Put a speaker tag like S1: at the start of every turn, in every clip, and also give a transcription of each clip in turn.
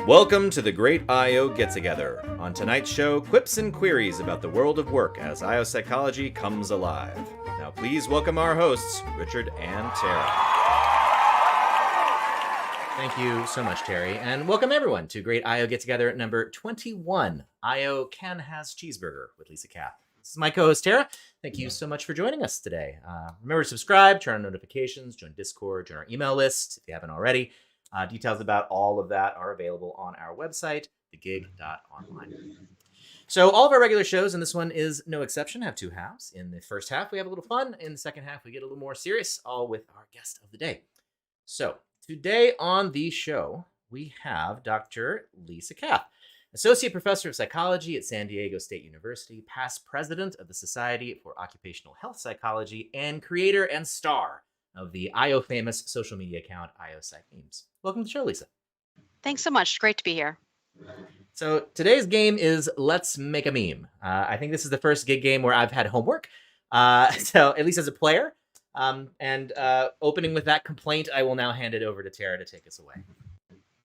S1: Welcome to the Great I.O. Get-Together. On tonight's show, quips and queries about the world of work as I.O. psychology comes alive. Now please welcome our hosts, Richard and Tara.
S2: Thank you so much, Terry, and welcome everyone to Great I.O. Get-Together at number 21, I.O. Can Has Cheezburger with Lisa Kath. This is my co-host, Tara. Thank you so much for joining us today. Remember to subscribe, turn on notifications, join Discord, join our email list if you haven't already. Details about all of that are available on our website, thegig.online. So all of our regular shows, and this one is no exception, have two halves. In the first half, we have a little fun. In the second half, we get a little more serious, all with our guest of the day. So today on the show, we have Dr. Lisa Kath, Associate Professor of Psychology at San Diego State University, past President of the Society for Occupational Health Psychology, and creator and star of the I.O. famous social media account, I.O. Psych Memes. Welcome to the show, Lisa.
S3: Thanks so much. Great to be here.
S2: So today's game is Let's Make a Meme. I think this is the first gig game where I've had homework, so at least as a player. Opening with that complaint, I will now hand it over to Tara to take us away.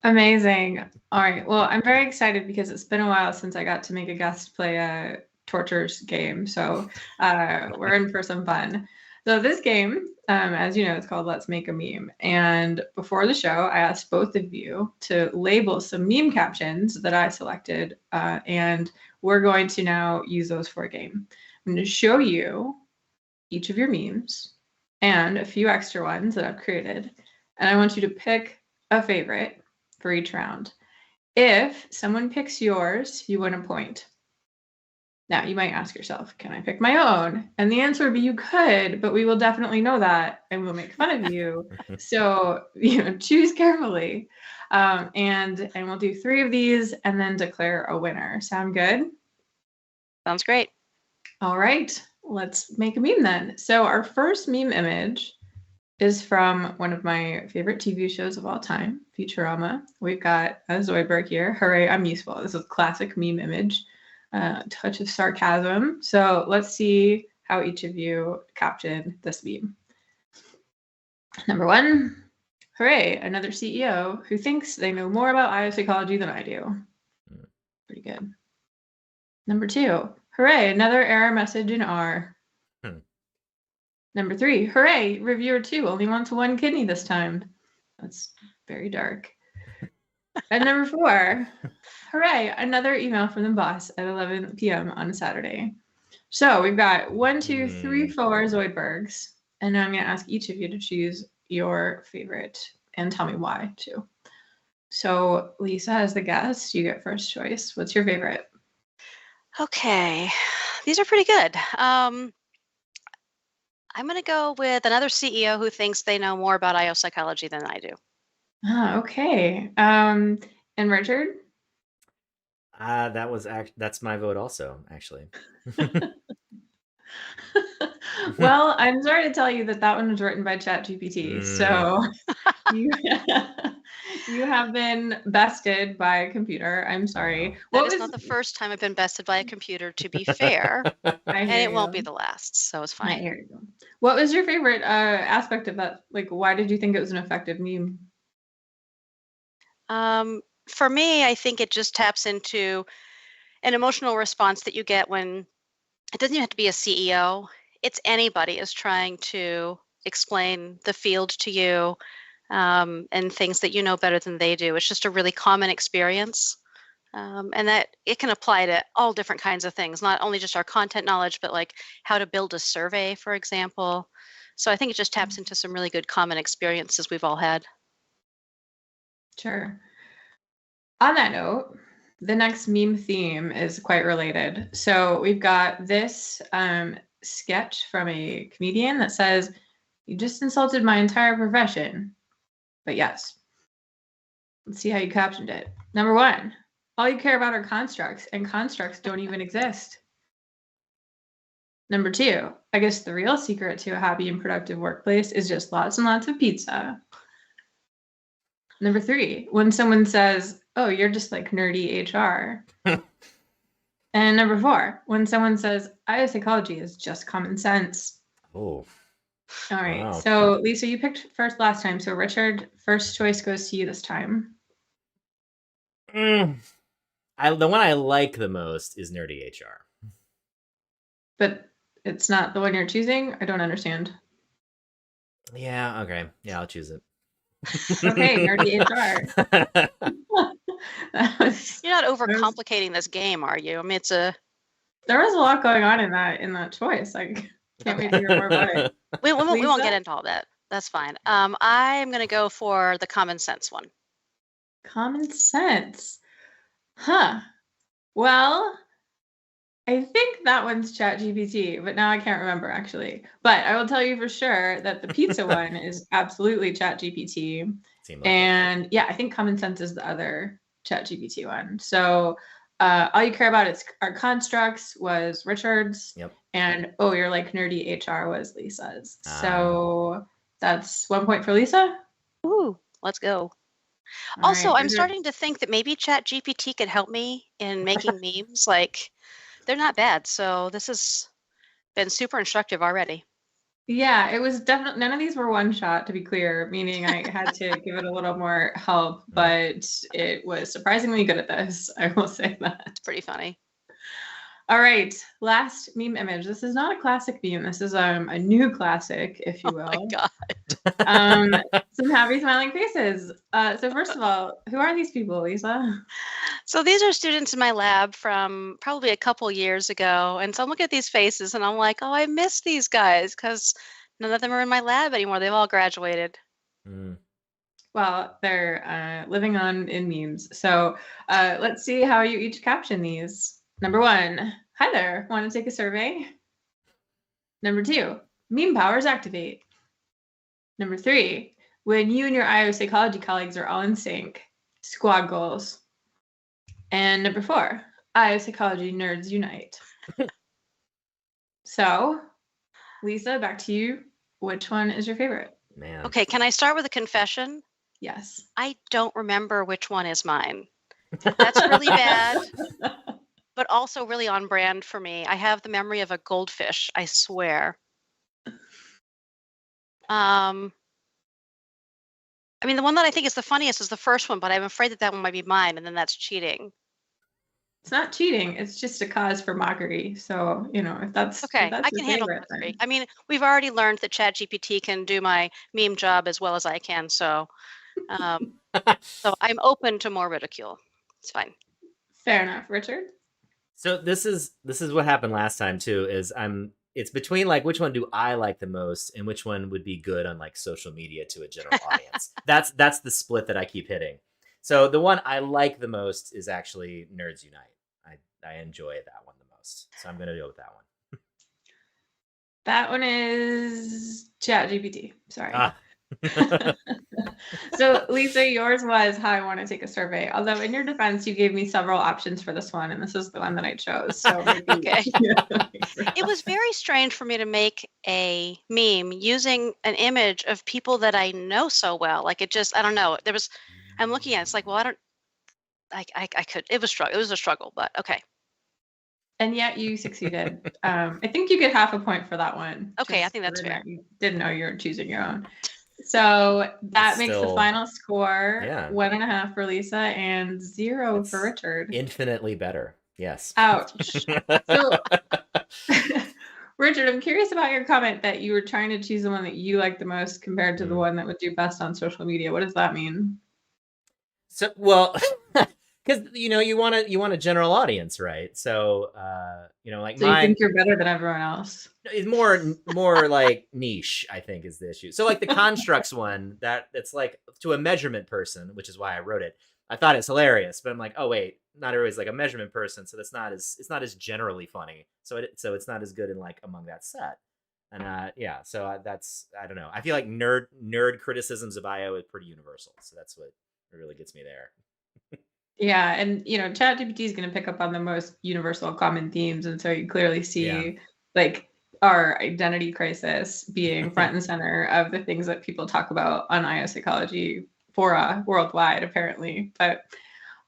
S4: Amazing. All right. Well, I'm very excited because it's been a while since I got to make a guest play a tortures game. So we're in for some fun. So this game, as you know, it's called Let's Make a Meme. And before the show, I asked both of you to label some meme captions that I selected. And we're going to now use those for a game. I'm going to show you each of your memes and a few extra ones that I've created. And I want you to pick a favorite for each round. If someone picks yours, you win a point. Now, you might ask yourself, can I pick my own? And the answer would be you could, but we will definitely know that and we'll make fun of you. So, choose carefully. And we'll do 3 of these and then declare a winner. Sound good?
S3: Sounds great.
S4: All right, let's make a meme then. So our first meme image is from one of my favorite TV shows of all time, Futurama. We've got a Zoidberg here. Hooray, I'm useful. This is a classic meme image. Touch of sarcasm. So let's see how each of you captioned this meme. Number 1, hooray, another CEO who thinks they know more about I.O. psychology than I do. Pretty good. Number 2, hooray, another error message in R. Number 3, hooray, reviewer 2 only wants 1 kidney this time. That's very dark. And number 4, hooray, another email from the boss at 11 p.m. on a Saturday. So we've got 1, 2, 3, 4 Zoidbergs. And now I'm going to ask each of you to choose your favorite and tell me why, too. So Lisa, as the guest, you get first choice. What's your favorite?
S3: Okay. These are pretty good. I'm going to go with another CEO who thinks they know more about I.O. psychology than I do.
S4: Okay. And Richard?
S2: That's my vote also, actually.
S4: Well, I'm sorry to tell you that one was written by ChatGPT. So you have been bested by a computer. I'm sorry.
S3: That is not the first time I've been bested by a computer, to be fair. And it won't be the last, so it's fine.
S4: Here you go. What was your favorite aspect of that? Like, why did you think it was an effective meme?
S3: For me, I think it just taps into an emotional response that you get when it doesn't even have to be a CEO. It's anybody is trying to explain the field to you and things that you know better than they do. It's just a really common experience. And that it can apply to all different kinds of things, not only just our content knowledge, but like how to build a survey, for example. So I think it just taps into some really good common experiences we've all had.
S4: Sure. On that note, the next meme theme is quite related. So we've got this sketch from a comedian that says, "You just insulted my entire profession." But yes, let's see how you captioned it. Number 1, all you care about are constructs, and constructs don't even exist. Number 2, I guess the real secret to a happy and productive workplace is just lots and lots of pizza. Number 3, when someone says, "Oh, you're just like nerdy HR." And number 4, when someone says, "I.O. psychology is just common sense."
S2: Oh.
S4: All right.
S2: Wow.
S4: So Lisa, you picked first last time. So Richard, first choice goes to you this time.
S2: The one I like the most is Nerdy HR.
S4: But it's not the one you're choosing? I don't understand.
S2: Yeah, okay. Yeah, I'll choose it.
S4: Okay, Nerdy HR.
S3: You're not overcomplicating this game, are you? I mean,
S4: there was a lot going on in that choice. I can't wait to hear more about it.
S3: we won't
S4: Lisa?
S3: get into all that. That's fine. I'm going to go for the common sense one.
S4: Common sense. Huh. Well, I think that one's ChatGPT, but now I can't remember actually. But I will tell you for sure that the pizza one is absolutely ChatGPT.
S2: Seemed like
S4: And yeah, I think common sense is the other ChatGPT one. So all you care about is our constructs was Richard's.
S2: Yep.
S4: And oh, you're like nerdy HR was Lisa's. So that's 1 point for Lisa.
S3: Ooh, let's go.
S4: All
S3: Also,
S4: right,
S3: I'm
S4: Richard.
S3: starting to think that maybe ChatGPT could help me in making memes. Like, they're not bad. So this has been super instructive already.
S4: Yeah, it was definitely none of these were one shot, to be clear, meaning I had to give it a little more help, but it was surprisingly good at this. I will say that.
S3: It's pretty funny.
S4: All right, last meme image. This is not a classic meme. This is a new classic, if you will.
S3: Oh my God.
S4: Some happy smiling faces. So first of all, who are these people, Lisa?
S3: So these are students in my lab from probably a couple years ago. And so I'm looking at these faces and I'm like, oh, I miss these guys because none of them are in my lab anymore. They've all graduated.
S4: Well, they're living on in memes. So let's see how you each caption these. Number 1, hi there, want to take a survey? Number 2, meme powers activate. Number 3, when you and your IO psychology colleagues are all in sync, squad goals. And number 4, IO psychology nerds unite. So, Lisa, back to you. Which one is your favorite?
S2: Man.
S3: Okay, can I start with a confession?
S4: Yes.
S3: I don't remember which one is mine. That's really bad, but also really on brand for me. I have the memory of a goldfish, I swear. I mean, the one that I think is the funniest is the first one, but I'm afraid that one might be mine, and then that's cheating.
S4: It's not cheating. It's just a cause for mockery. So, if that's
S3: okay,
S4: if that's
S3: I can handle
S4: favorite,
S3: mockery. I mean, we've already learned that ChatGPT can do my meme job as well as I can. So, so I'm open to more ridicule. It's fine.
S4: Fair enough, Richard.
S2: So this is what happened last time too. It's between like which one do I like the most and which one would be good on like social media to a general audience. That's the split that I keep hitting. So the one I like the most is actually Nerds Unite. I enjoy that one the most. So I'm gonna go with that one.
S4: That one is ChatGPT. Sorry. So Lisa, yours was how I want to take a survey. Although in your defense, you gave me several options for this one, and this is the one that I chose. So maybe,
S3: okay. It was very strange for me to make a meme using an image of people that I know so well. Like it just, I don't know. I'm looking at it, it's like, well, I could. It was a struggle, but okay.
S4: And yet you succeeded. I think you get half a point for that one.
S3: Okay, I think that's fair.
S4: You didn't know you were choosing your own. So that makes the final score 1.5 for Lisa and 0 for Richard.
S2: Infinitely better. Yes.
S4: Ouch. So, Richard, I'm curious about your comment that you were trying to choose the one that you like the most compared to the one that would do best on social media. What does that mean?
S2: So, well, because you want a general audience, right? So, like
S4: so you think you're better than everyone else?
S2: It's more like niche, I think, is the issue. So, like the constructs one, that's like to a measurement person, which is why I wrote it. I thought it's hilarious, but I'm like, oh wait, not everybody's like a measurement person, so it's not as generally funny. So it's not as good in like among that set. And so that's I don't know. I feel like nerd criticisms of IO is pretty universal, so that's what really gets me there.
S4: Yeah, and ChatGPT is going to pick up on the most universal common themes, and so you clearly see like our identity crisis being front and center of the things that people talk about on IO psychology fora worldwide, apparently. But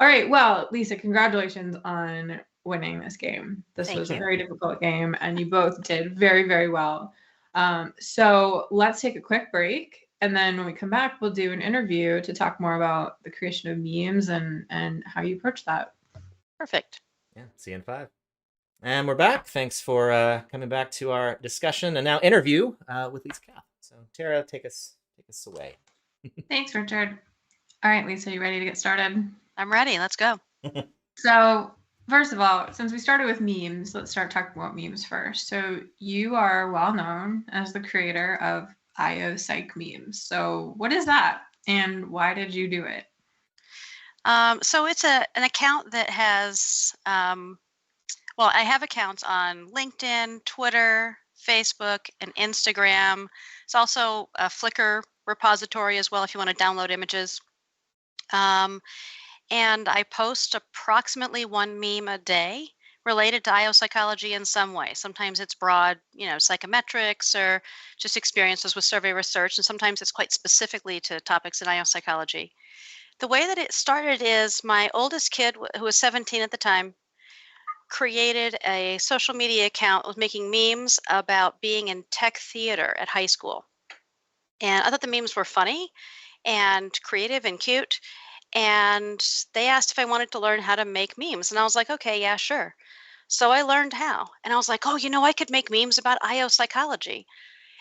S4: all right, well, Lisa, congratulations on winning this game. This was a very difficult game, and you both did very, very well. So let's take a quick break, And then when we come back, we'll do an interview to talk more about the creation of memes and how you approach that.
S3: Perfect.
S2: Yeah, see you in 5. And we're back. Thanks for coming back to our discussion and now interview with Lisa Kath. So Tara, take us away.
S4: Thanks, Richard. All right, Lisa, you ready to get started?
S3: I'm ready. Let's go.
S4: So first of all, since we started with memes, let's start talking about memes first. So you are well known as the creator of IO Psych memes. So what is that, and why did you do it?
S3: So it's an account that has, well, I have accounts on LinkedIn, Twitter, Facebook, and Instagram. It's also a Flickr repository as well if you want to download images. And I post approximately one meme a day related to IO psychology in some way. Sometimes it's broad, psychometrics or just experiences with survey research, and sometimes it's quite specifically to topics in IO psychology. The way that it started is my oldest kid, who was 17 at the time, created a social media account, was making memes about being in tech theater at high school. And I thought the memes were funny and creative and cute. And they asked if I wanted to learn how to make memes. And I was like, okay, yeah, sure. So I learned how. And I was like, oh, I could make memes about IO psychology.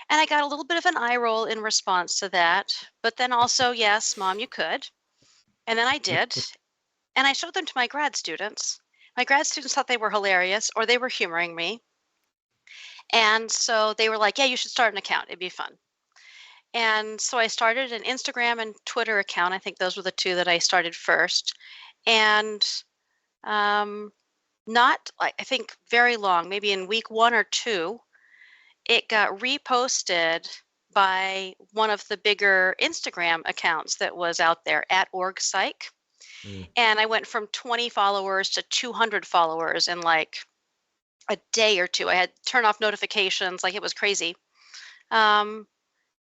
S3: And I got a little bit of an eye roll in response to that. But then also, yes, Mom, you could. And then I did. And I showed them to my grad students. My grad students thought they were hilarious or they were humoring me. And so they were like, yeah, you should start an account. It'd be fun. And so I started an Instagram and Twitter account. I think those were the two that I started first. And not, I think, very long, maybe in week 1 or 2, it got reposted by one of the bigger Instagram accounts that was out there, at @orgpsych. And I went from 20 followers to 200 followers in like a day or two. I had to turn off notifications, like it was crazy.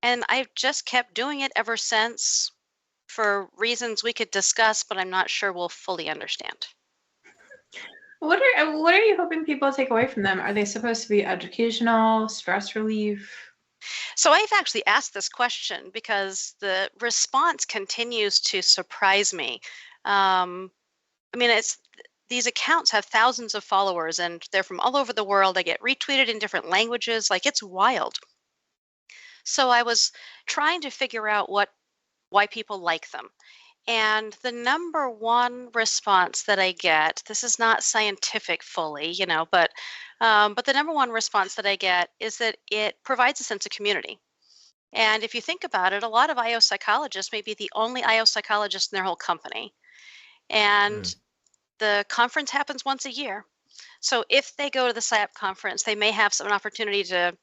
S3: And I've just kept doing it ever since for reasons we could discuss, but I'm not sure we'll fully understand.
S4: What are you hoping people take away from them? Are they supposed to be educational, stress relief?
S3: So I've actually asked this question because the response continues to surprise me. These accounts have thousands of followers and they're from all over the world. They get retweeted in different languages. Like, it's wild. So I was trying to figure out why people like them. And the number one response that I get, this is not scientific fully, but the number one response that I get is that it provides a sense of community. And if you think about it, a lot of IO psychologists may be the only IO psychologist in their whole company. And the conference happens once a year. So if they go to the SIAP conference, they may have an opportunity to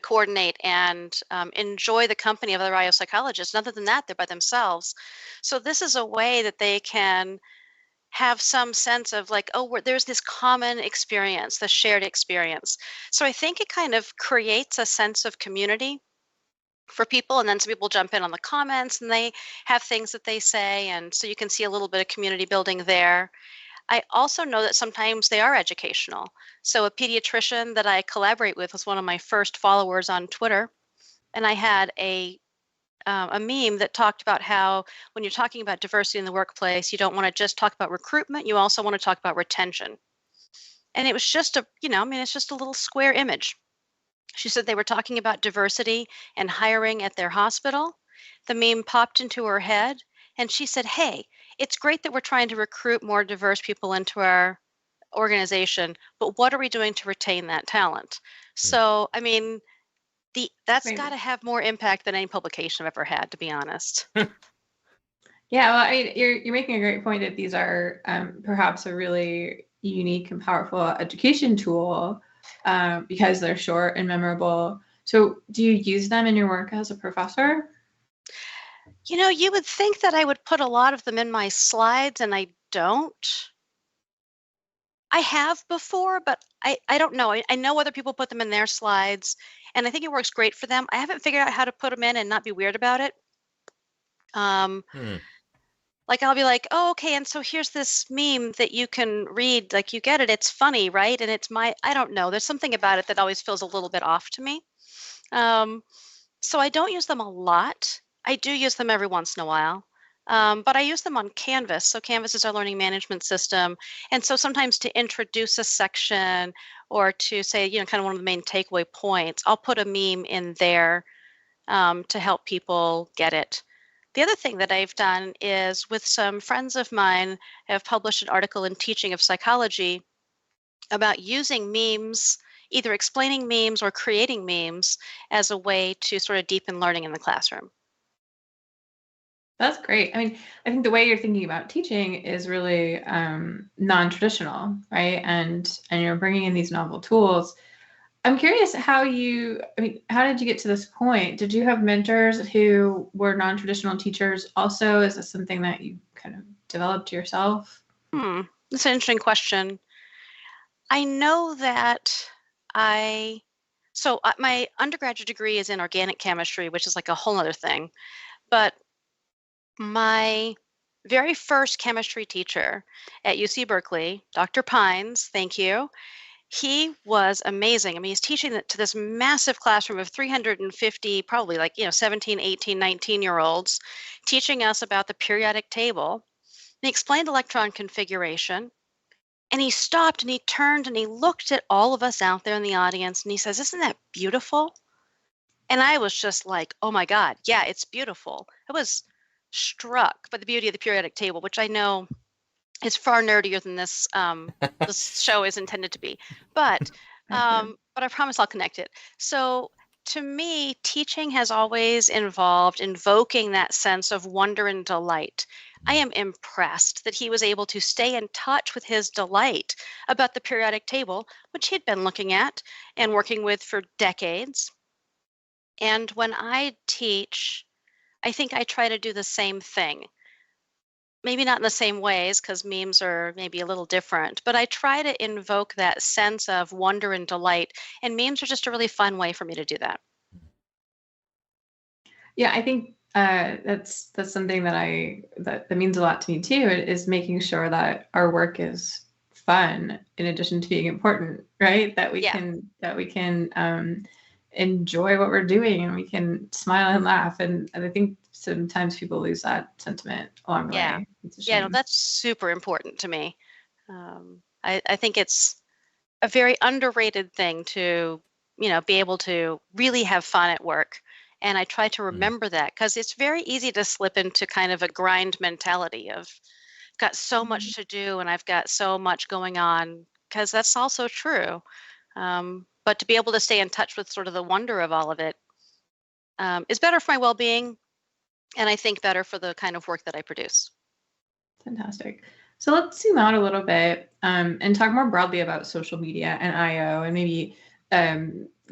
S3: coordinate and enjoy the company of other IO psychologists. And other than that, they're by themselves. So this is a way that they can have some sense of like, oh, there's this common experience, the shared experience. So I think it kind of creates a sense of community for people. And then some people jump in on the comments and they have things that they say. And so you can see a little bit of community building there. I also know that sometimes they are educational. So a pediatrician that I collaborate with was one of my first followers on Twitter. And I had a meme that talked about how when you're talking about diversity in the workplace, you don't want to just talk about recruitment, you also want to talk about retention. And it was just it's just a little square image. She said they were talking about diversity and hiring at their hospital. The meme popped into her head and she said, hey, it's great that we're trying to recruit more diverse people into our organization, but what are we doing to retain that talent? So, that's got to have more impact than any publication I've ever had, to be honest.
S4: Yeah, well, you're making a great point that these are perhaps a really unique and powerful education tool because they're short and memorable. So do you use them in your work as a professor?
S3: You would think that I would put a lot of them in my slides, and I don't. I have before, but I don't know. I know other people put them in their slides, and I think it works great for them. I haven't figured out how to put them in and not be weird about it. Like I'll be like, oh, okay, and so here's this meme that you can read. Like, you get it. It's funny, right? And I don't know. There's something about it that always feels a little bit off to me. So I don't use them a lot. I do use them every once in a while. But I use them on Canvas. So Canvas is our learning management system. And so sometimes to introduce a section or to say, kind of one of the main takeaway points, I'll put a meme in there to help people get it. The other thing that I've done is with some friends of mine, I have published an article in Teaching of Psychology about using memes, either explaining memes or creating memes as a way to sort of deepen learning in the classroom.
S4: That's great. I mean, I think the way you're thinking about teaching is really non-traditional, right? And you're bringing in these novel tools. I'm curious how did you get to this point? Did you have mentors who were non-traditional teachers also? Is this something that you kind of developed yourself?
S3: Hmm, that's an interesting question. I know that I, my undergraduate degree is in organic chemistry, which is like a whole other thing. But my very first chemistry teacher at UC Berkeley, Dr. Pines, thank you. He was amazing. I mean, he's teaching it to this massive classroom of 350, probably like, 17, 18, 19-year-olds, teaching us about the periodic table. And he explained electron configuration. And he stopped and he turned and he looked at all of us out there in the audience and he says, "Isn't that beautiful?" And I was just like, "Oh my God, yeah, it's beautiful." I was struck by the beauty of the periodic table, which I know is far nerdier than this show is intended to be. But but I promise I'll connect it. So to me, teaching has always involved invoking that sense of wonder and delight. I am impressed that he was able to stay in touch with his delight about the periodic table, which he'd been looking at and working with for decades. And when I teach, I think I try to do the same thing. Maybe not in the same ways because memes are maybe a little different, but I try to invoke that sense of wonder and delight, and memes are just a really fun way for me to do that.
S4: Yeah, I think that's something that means a lot to me too. Is making sure that our work is fun in addition to being important, right?
S3: Yeah,
S4: That we can enjoy what we're doing and we can smile and laugh. And I think sometimes people lose that sentiment along the
S3: yeah,
S4: way. It's a
S3: yeah. No,
S4: shame.
S3: that's super important to me. I think it's a very underrated thing to, be able to really have fun at work. And I try to
S2: Mm.
S3: remember that because it's very easy to slip into kind of a grind mentality of got so much to do and I've got so much going on because that's also true. But to be able to stay in touch with sort of the wonder of all of it is better for my well-being, and I think better for the kind of work that I produce.
S4: Fantastic. So let's zoom out a little bit and talk more broadly about social media and IO, and maybe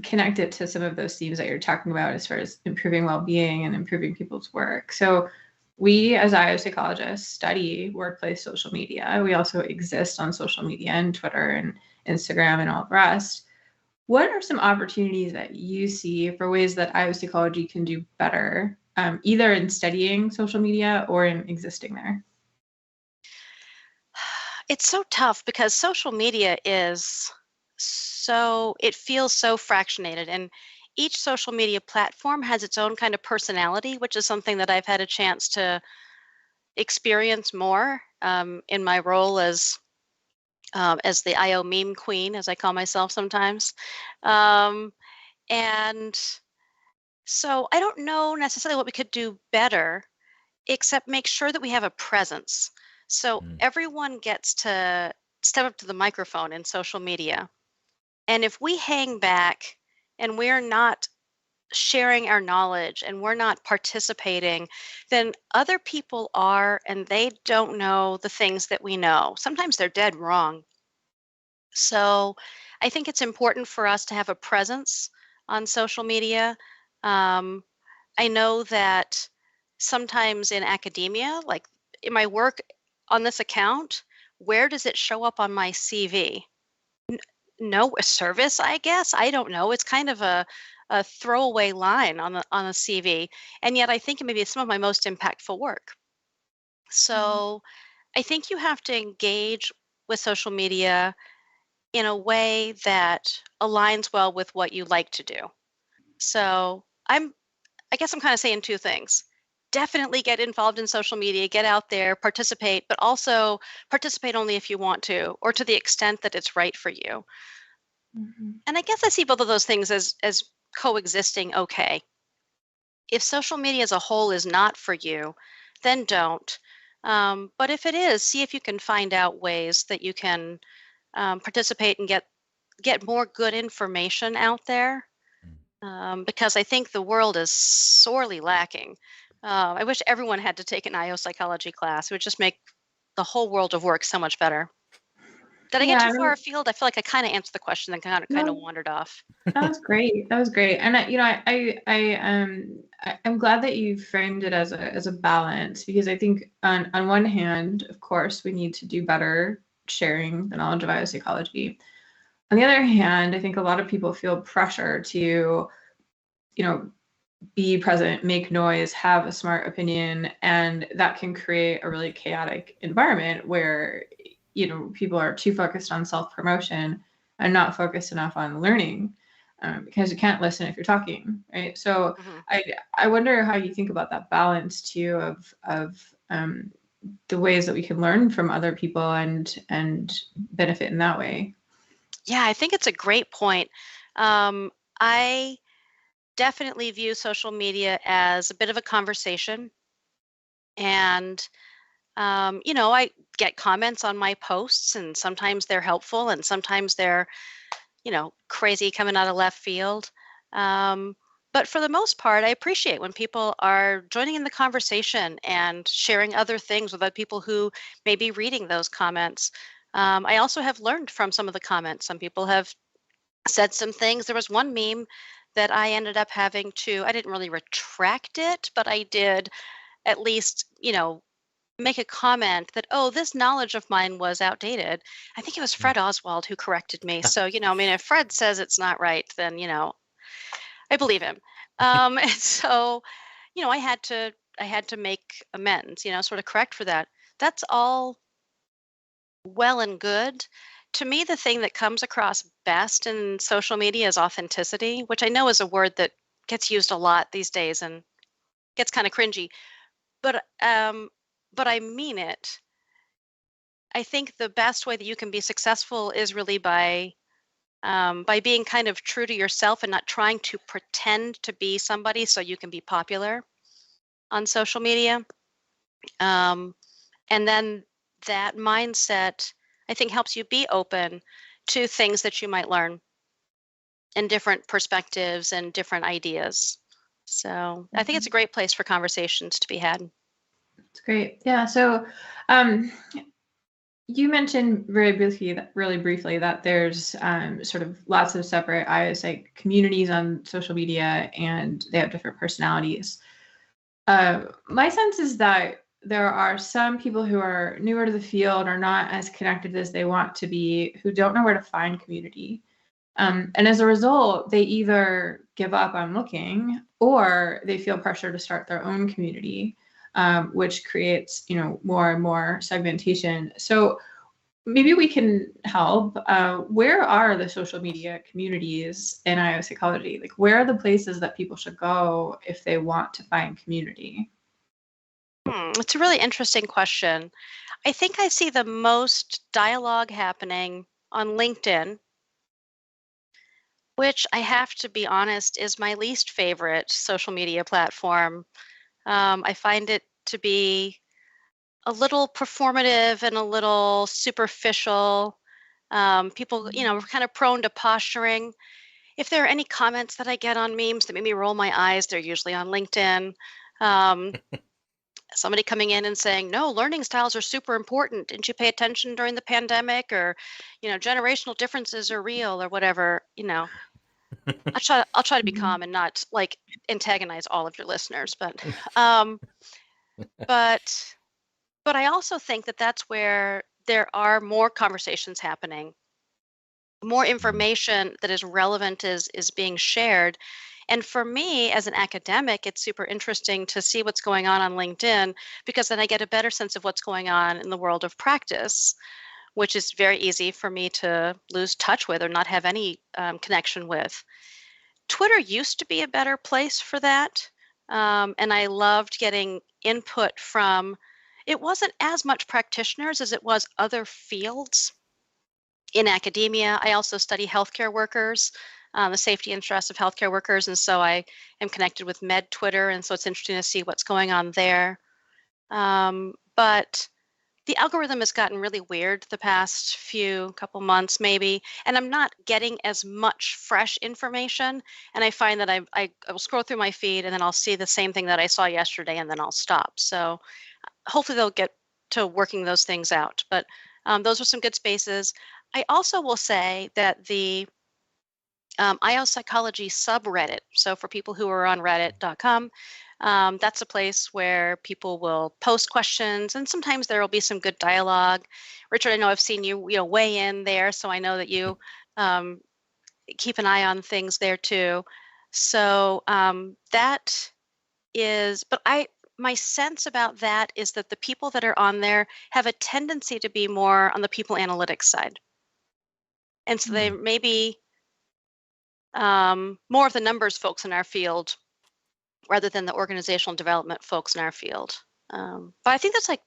S4: connect it to some of those themes that you're talking about as far as improving well-being and improving people's work. So we, as IO psychologists, study workplace social media. We also exist on social media and Twitter and Instagram and all the rest. What are some opportunities that you see for ways that IO psychology can do better, either in studying social media or in existing there?
S3: It's so tough because social media is it feels so fractionated, and each social media platform has its own kind of personality, which is something that I've had a chance to experience more in my role as the IO meme queen, as I call myself sometimes. Um, and so I don't know necessarily what we could do better, except make sure that we have a presence. So
S2: Mm.
S3: everyone gets to step up to the microphone in social media. And if we hang back and we're not sharing our knowledge and we're not participating, then other people are, and they don't know the things that we know. Sometimes they're dead wrong. So I think it's important for us to have a presence on social media. Um, I know that sometimes in academia, like in my work on this account, where does it show up on my CV? No service, I guess. I don't know. It's kind of a throwaway line on a CV, and yet I think it may be some of my most impactful work.
S4: Mm.
S3: So I think you have to engage with social media in a way that aligns well with what you like to do. So I guess I'm kind of saying two things. Definitely get involved in social media, get out there, participate, but also participate only if you want to, or to the extent that it's right for you.
S4: Mhm.
S3: And I guess I see both of those things as coexisting okay. If social media as a whole is not for you, then don't. But if it is, see if you can find out ways that you can participate and get more good information out there, because I think the world is sorely lacking. I wish everyone had to take an IO psychology class. It would just make the whole world of work so much better. Did I get
S4: Yeah,
S3: too
S4: I
S3: far
S4: mean,
S3: afield? I feel like I kind of answered the question and kind of
S4: no,
S3: wandered off.
S4: that was great. That was great. And I'm glad that you framed it as a balance, because I think on one hand, of course, we need to do better sharing the knowledge of biopsychology. On the other hand, I think a lot of people feel pressure to, you know, be present, make noise, have a smart opinion, and that can create a really chaotic environment where, people are too focused on self-promotion and not focused enough on learning, because you can't listen if you're talking, right? So
S3: Hmm.
S4: I wonder how you think about that balance too of the ways that we can learn from other people and benefit in that way.
S3: Yeah, I think it's a great point. I definitely view social media as a bit of a conversation. And, I get comments on my posts, and sometimes they're helpful, and sometimes they're, crazy coming out of left field. Um, but for the most part, I appreciate when people are joining in the conversation and sharing other things with other people who may be reading those comments. I also have learned from some of the comments. Some people have said some things. There was one meme that I ended up having to, I didn't really retract it, but I did at least, make a comment that, oh, this knowledge of mine was outdated. I think it was Fred Oswald who corrected me. So, I mean, if Fred says it's not right, then, I believe him. And so, I had to make amends, sort of correct for that. That's all well and good. To me, the thing that comes across best in social media is authenticity, which I know is a word that gets used a lot these days and gets kind of cringy. But I mean it. I think the best way that you can be successful is really by being kind of true to yourself and not trying to pretend to be somebody so you can be popular on social media. Um, and then that mindset, I think, helps you be open to things that you might learn and different perspectives and different ideas. So I think it's a great place for conversations to be had.
S4: It's great. Yeah. So, um, you mentioned really briefly that there's sort of lots of separate ISA communities on social media, and they have different personalities. My sense is that there are some people who are newer to the field, or not as connected as they want to be, who don't know where to find community. And as a result, they either give up on looking, or they feel pressure to start their own community, which creates, more and more segmentation. So maybe we can help. Where are the social media communities in IO psychology? Like, where are the places that people should go if they want to find community?
S3: It's a really interesting question. I think I see the most dialogue happening on LinkedIn, which I have to be honest is my least favorite social media platform. I find it to be a little performative and a little superficial. People, are kind of prone to posturing. If there are any comments that I get on memes that make me roll my eyes, they're usually on LinkedIn. Um, Somebody coming in and saying, no, learning styles are super important. Didn't you pay attention during the pandemic? Or, generational differences are real, or whatever. I'll try to be
S4: Mhm.
S3: calm and not like antagonize all of your listeners, um, but but I also think that that's where there are more conversations happening, more information that is relevant is being shared. And for me as an academic, it's super interesting to see what's going on LinkedIn, because then I get a better sense of what's going on in the world of practice, which is very easy for me to lose touch with or not have any connection with. Twitter used to be a better place for that. And I loved getting input from, it wasn't as much practitioners as it was other fields in academia. I also study healthcare workers, the safety and stress of healthcare workers. And so I am connected with Med Twitter. And so it's interesting to see what's going on there. But the algorithm has gotten really weird the past few couple months, maybe, and I'm not getting as much fresh information. And I find that I will scroll through my feed and then I'll see the same thing that I saw yesterday and then I'll stop. So hopefully they'll get to working those things out. But those are some good spaces. I also will say that the IO Psychology subreddit, so for people who are on reddit.com, that's a place where people will post questions and sometimes there will be some good dialogue. Richard, I know I've seen you, weigh in there, so I know that you keep an eye on things there too. So that is, but my sense about that is that the people that are on there have a tendency to be more on the people analytics side. And so they may be more of the numbers folks in our field rather than the organizational development folks in our field. But I think that's like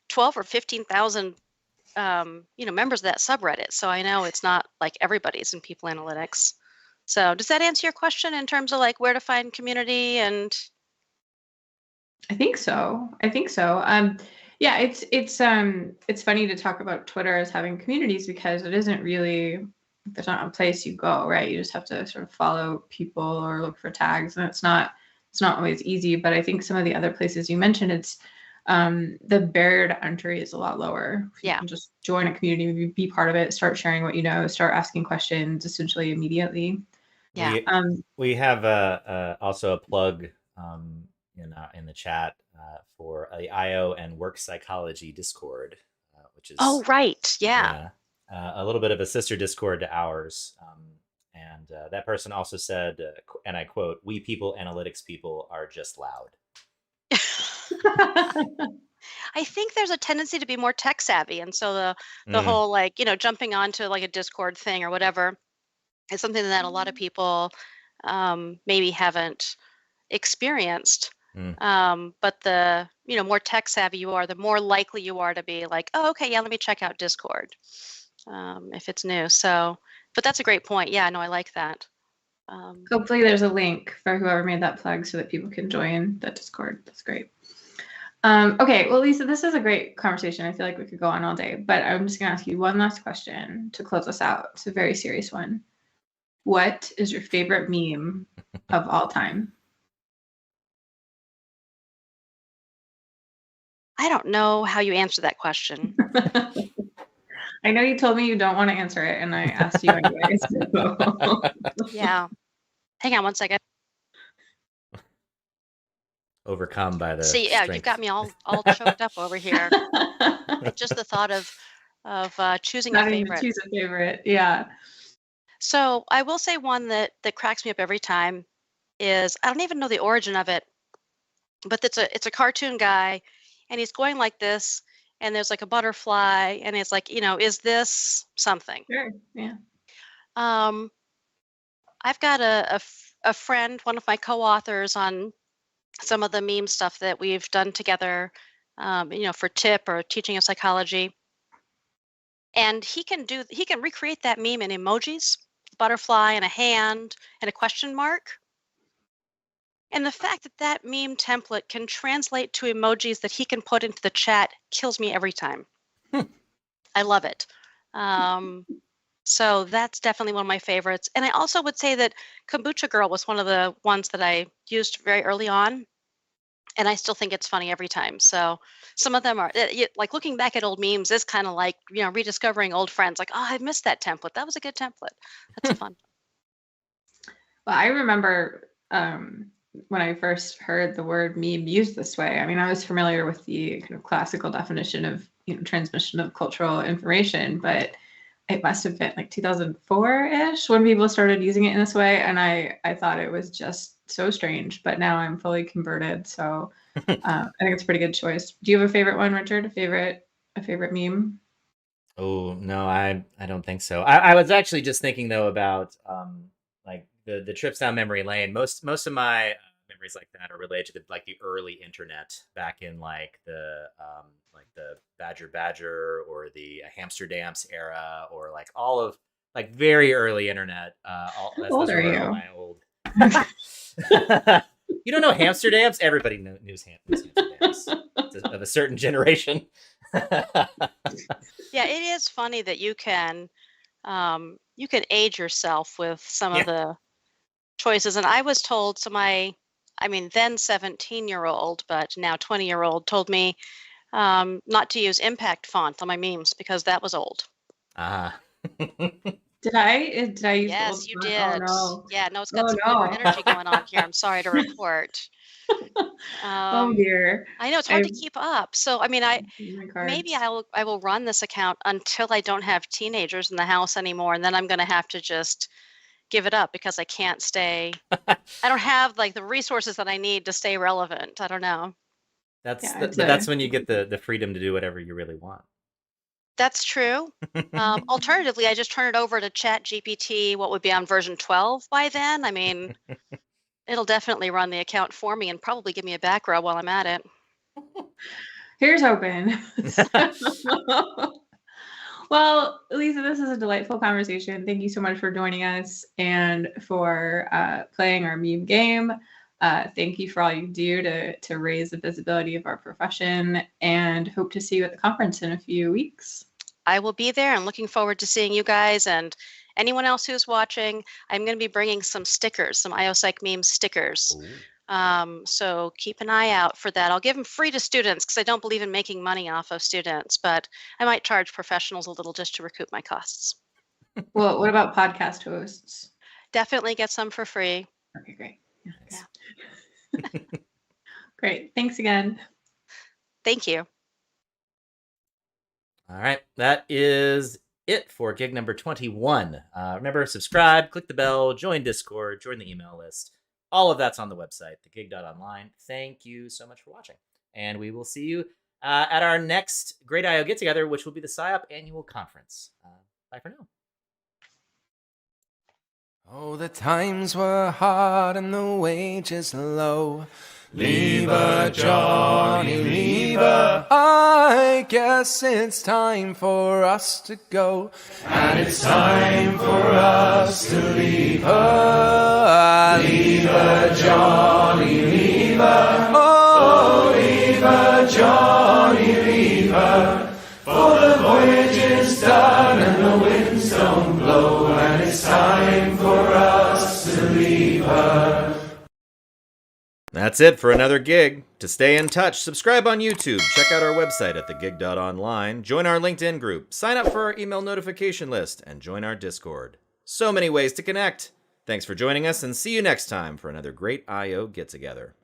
S3: 12 or 15,000 members of that subreddit. So I know it's not like everybody's in people analytics. So does that answer your question in terms of like where to find community? And
S4: I think so. Yeah, it's funny to talk about Twitter as having communities because it isn't really, there's not a place you go, right? You just have to sort of follow people or look for tags, and it's not always easy. But I think some of the other places you mentioned, it's the barrier to entry is a lot lower. You can just join a community, be part of it, start sharing what you know, start asking questions essentially immediately.
S3: Yeah.
S2: We have also a plug in the chat for the IO and Work Psychology Discord, which is
S3: right,
S2: a little bit of a sister Discord to ours. And that person also said, and I quote, "We people, analytics people, are just loud."
S3: I think there's a tendency to be more tech savvy, and so the whole like jumping onto like a Discord thing or whatever is something that a lot of people maybe haven't experienced. But the more tech savvy you are, the more likely you are to be like, oh, okay, yeah, let me check out Discord if it's new. So, but that's a great point. Yeah, no, I like that.
S4: Hopefully there's a link for whoever made that plug so that people can join that Discord. That's great. Okay, well, Lisa, this is a great conversation. I feel like we could go on all day, but I'm just going to ask you one last question to close us out. It's a very serious one. What is your favorite meme of all time?
S3: I don't know how you answer that question.
S4: I know you told me you don't want to answer it, and I asked you anyways.
S3: Yeah. Hang on one second.
S2: Overcome by the
S3: See, yeah,
S2: strength.
S3: you've got me all choked up over here. Just the thought of choosing a favorite.
S4: Choose a favorite, yeah.
S3: So I will say one that cracks me up every time is, I don't even know the origin of it, but it's a cartoon guy, and he's going like this, and there's like a butterfly, and it's like, is this something?
S4: Sure, yeah.
S3: I've got a friend, one of my co-authors on some of the meme stuff that we've done together, for TIP or teaching of psychology. And he can recreate that meme in emojis, butterfly and a hand and a question mark. And the fact that that meme template can translate to emojis that he can put into the chat kills me every time. I love it. So that's definitely one of my favorites. And I also would say that Kombucha Girl was one of the ones that I used very early on. And I still think it's funny every time. So some of them are like looking back at old memes is kind of like, rediscovering old friends. Like, oh, I missed that template. That was a good template. That's fun.
S4: Well, I remember when I first heard the word meme used this way. I mean, I was familiar with the kind of classical definition of transmission of cultural information, but it must have been like 2004-ish when people started using it in this way. And I thought it was just so strange, but now I'm fully converted. So I think it's a pretty good choice. Do you have a favorite one, Richard? A favorite meme?
S2: Oh, no, I don't think so. I was actually just thinking though about like the trips down memory lane. Most of my memories like that are related to the early internet back in the Badger Badger or the Hamster Dance era, or all of very early internet.
S4: How old are you?
S2: My old. You don't know Hamster Dance? Everybody knows Hamster Dance. It's of a certain generation.
S3: Yeah, it is funny that you can age yourself with some of the choices. And I was told, so then 17-year-old, but now 20-year-old told me not to use impact font on my memes because that was old.
S4: Did I use
S3: Yes,
S4: old
S3: you
S4: font?
S3: did.
S4: Oh, no.
S3: Yeah, no, it's got some boomer energy going on here. I'm sorry to report.
S4: Oh dear.
S3: I know it's hard to keep up. So maybe
S4: cards.
S3: I will run this account until I don't have teenagers in the house anymore, and then I'm going to have to just give it up because I can't stay. I don't have the resources that I need to stay relevant. I don't know.
S2: That's when you get the freedom to do whatever you really want.
S3: That's true. Alternatively, I just turn it over to Chat GPT. What would be on version 12 by then? I mean, it'll definitely run the account for me and probably give me a back rub while I'm at it.
S4: Here's hoping. Well, Lisa, this is a delightful conversation. Thank you so much for joining us and for playing our meme game. Thank you for all you do to raise the visibility of our profession, and hope to see you at the conference in a few weeks.
S3: I will be there and looking forward to seeing you guys and anyone else who's watching. I'm going to be bringing some stickers, some IOPsych meme stickers. So keep an eye out for that. I'll give them free to students because I don't believe in making money off of students, but I might charge professionals a little just to recoup my costs.
S4: Well, what about podcast hosts?
S3: Definitely get some for free.
S4: Okay, great. Yeah. Great. Thanks again.
S3: Thank you.
S2: All right. That is it for gig number 21. Remember, subscribe, click the bell, join Discord, join the email list. All of that's on the website, thegig.online. Thank you so much for watching. And we will see you at our next Great I.O. get-together, which will be the PSYOP Annual Conference. Bye for now.
S5: Oh, the times were hard and the wages low. Leave her, Johnny, leave her. I guess it's time for us to go. And it's time for us to leave her. Leave her, Johnny, leave her. Oh, leave her, Johnny, leave her. For the voyage is done and the winds don't blow. And it's time for us to leave her.
S1: That's it for another gig. To stay in touch, subscribe on YouTube, check out our website at thegig.online, join our LinkedIn group, sign up for our email notification list, and join our Discord. So many ways to connect. Thanks for joining us, and see you next time for another great I.O. get-together.